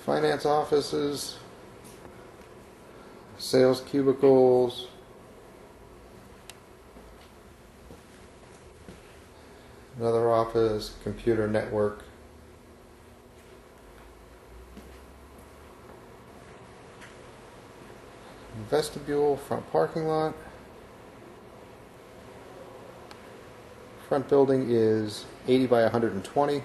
finance offices, sales cubicles, another office, computer network, vestibule, front parking lot. Front building is 80 by 120.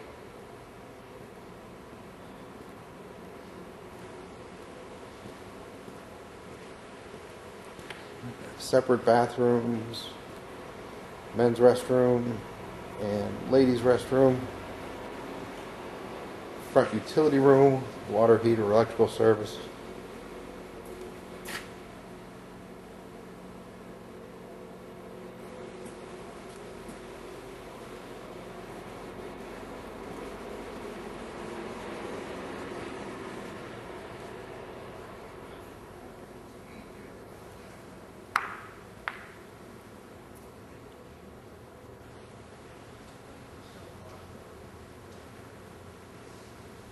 Separate bathrooms, men's restroom and ladies' restroom. Front utility room, water heater, electrical service.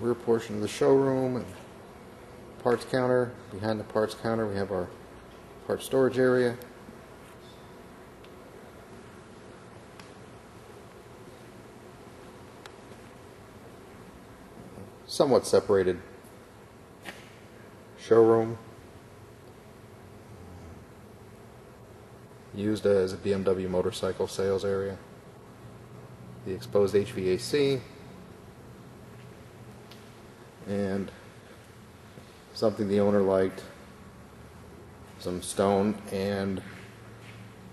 Rear portion of the showroom and parts counter. Behind the parts counter we have our parts storage area. Somewhat separated showroom. Used as a BMW motorcycle sales area. The exposed HVAC. And something the owner liked, some stone and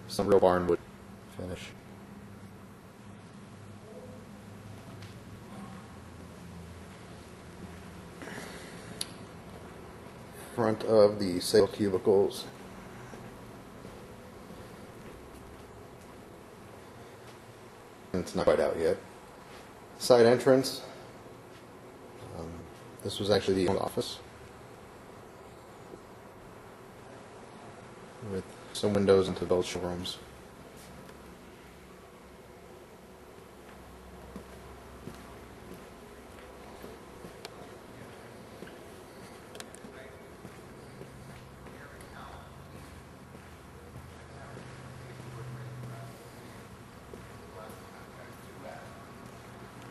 some real barnwood finish. Front of the sale cubicles. It's not quite out yet. Side entrance. This was actually the office with some windows into both showrooms.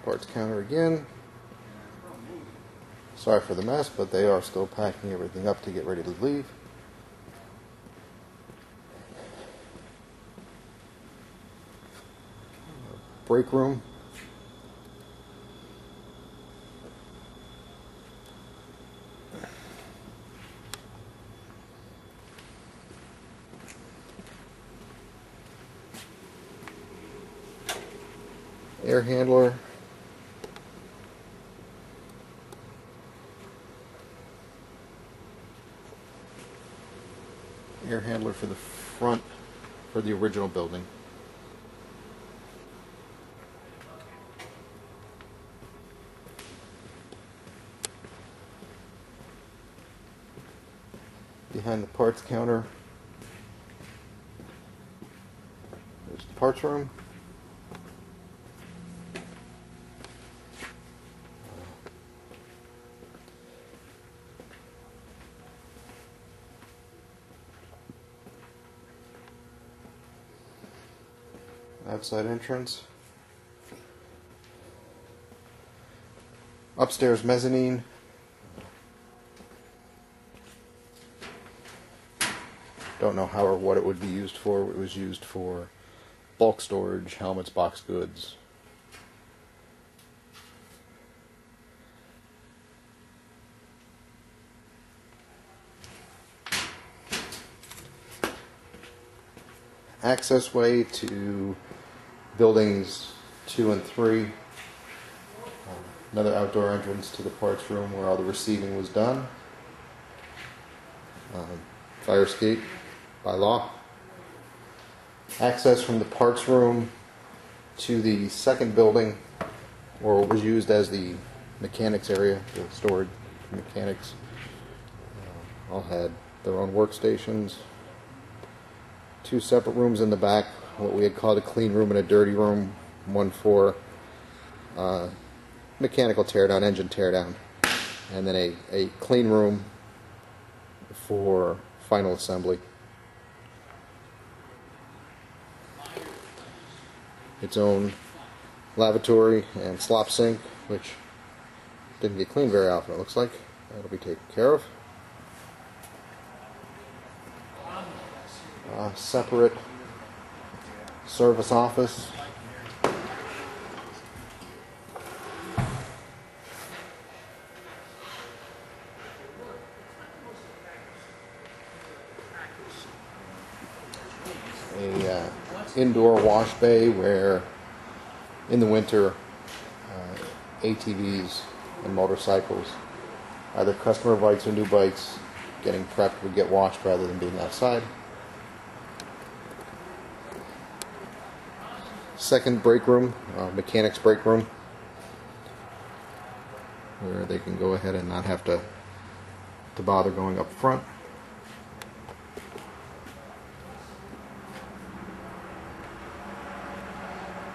Parts counter again. Sorry for the mess, but they are still packing everything up to get ready to leave. Break room. Air handler. Air handler for the front for the original building. Behind the parts counter, there's the parts room. Outside entrance. Upstairs mezzanine. Don't know how or what it would be used for. It was used for bulk storage, helmets, box goods. Access way to buildings 2 and 3. Another outdoor entrance to the parts room where all the receiving was done. Fire escape by law. Access from the parts room to the second building, or what was used as the mechanics area, the storage mechanics. All had their own workstations. 2 separate rooms in the back, what we had called a clean room and a dirty room. One for mechanical teardown, engine teardown, and then a clean room for final assembly. Its own lavatory and slop sink, which didn't get cleaned very often, it looks like. That'll be taken care of. Separate service office. A indoor wash bay where in the winter ATVs and motorcycles, either customer bikes or new bikes, getting prepped would get washed rather than being outside. Second break room, mechanics break room, where they can go ahead and not have to bother going up front.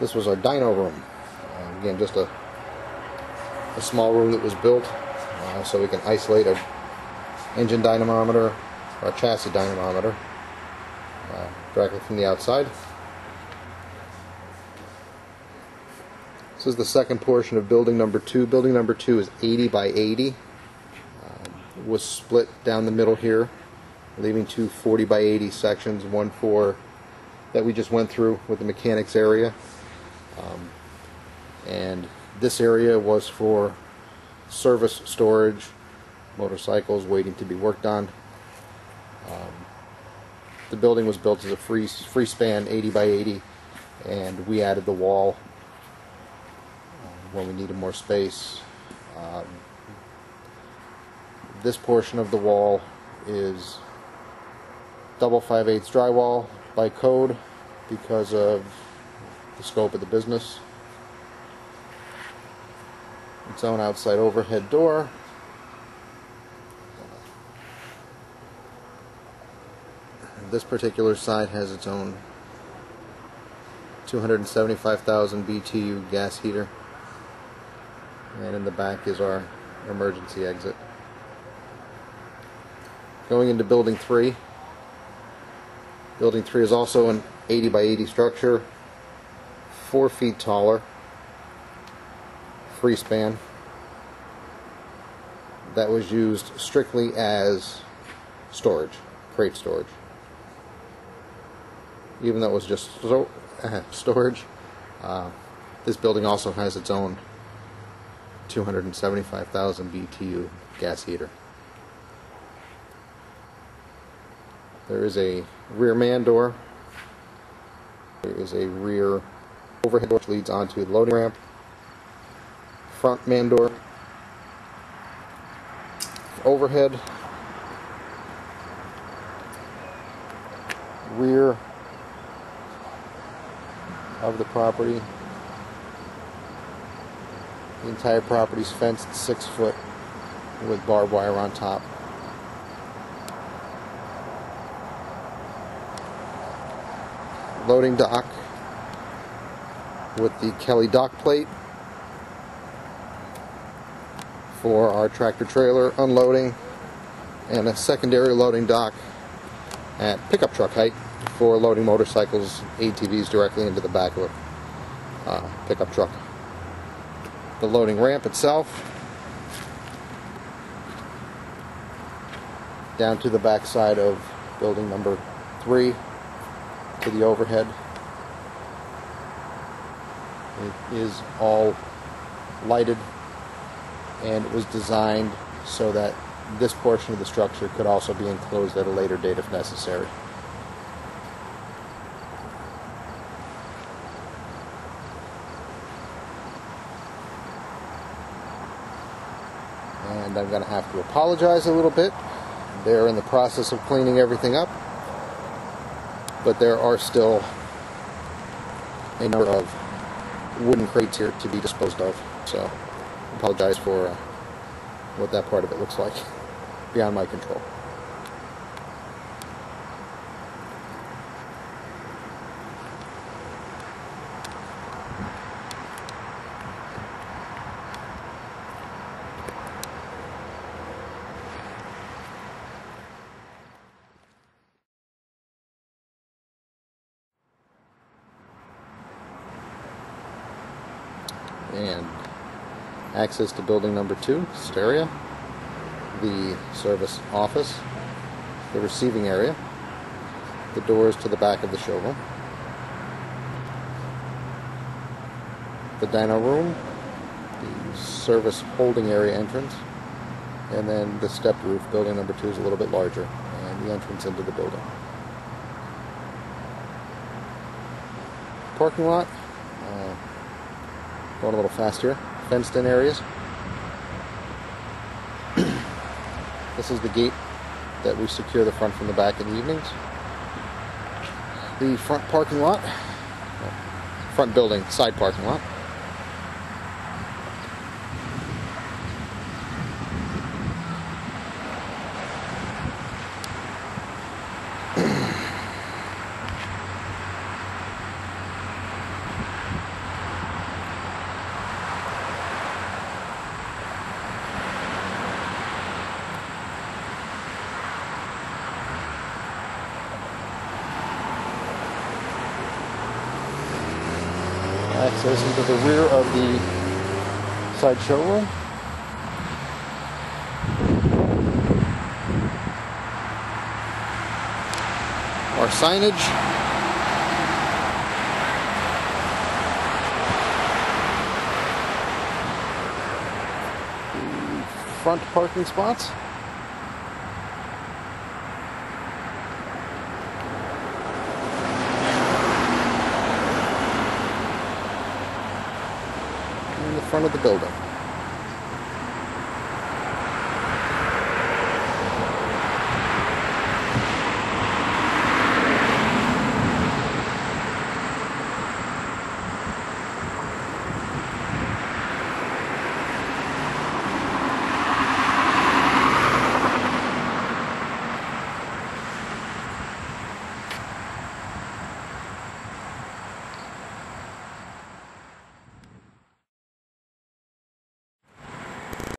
This was our dyno room. Again, just a small room that was built so we can isolate our engine dynamometer, our chassis dynamometer, directly from the outside. This is the second portion of building number 2. Building number 2 is 80 by 80. Was split down the middle here, leaving two 40 by 80 sections, one for that we just went through with the mechanics area. And this area was for service storage, motorcycles waiting to be worked on. The building was built as a free span 80 by 80, and we added the wall when we needed more space. This portion of the wall is double 5/8 drywall by code because of the scope of the business. Its own outside overhead door. This particular side has its own 275,000 BTU gas heater. And in the back is our emergency exit. Going into building 3. Building 3 is also an 80 by 80 structure, 4 feet taller, free span. That was used strictly as storage, crate storage. Even though it was just storage, this building also has its own 275,000 BTU gas heater. There is a rear man door. There is a rear overhead door which leads onto the loading ramp. Front man door. Overhead. Rear of the property. The entire property is fenced 6 foot with barbed wire on top. Loading dock with the Kelly dock plate for our tractor trailer unloading, and a secondary loading dock at pickup truck height for loading motorcycles, ATVs directly into the back of a pickup truck. The loading ramp itself down to the back side of building number 3 to the overhead. It is all lighted, and it was designed so that this portion of the structure could also be enclosed at a later date if necessary. And I'm going to have to apologize a little bit. They're in the process of cleaning everything up, but there are still a number of wooden crates here to be disposed of, so I apologize for what that part of it looks like. Beyond my control. and access to building number 2, area, the service office, the receiving area, the doors to the back of the showroom, the dyno room, the service holding area entrance, and then the stepped roof. Building number 2 is a little bit larger, and the entrance into the building. Parking lot, going a little fast here. Fenced in areas. This is the gate that we secure the front from the back in the evenings. The front parking lot, front building, side parking lot. Access into the rear of the side showroom. Our signage. The front parking spots. In the front of the building.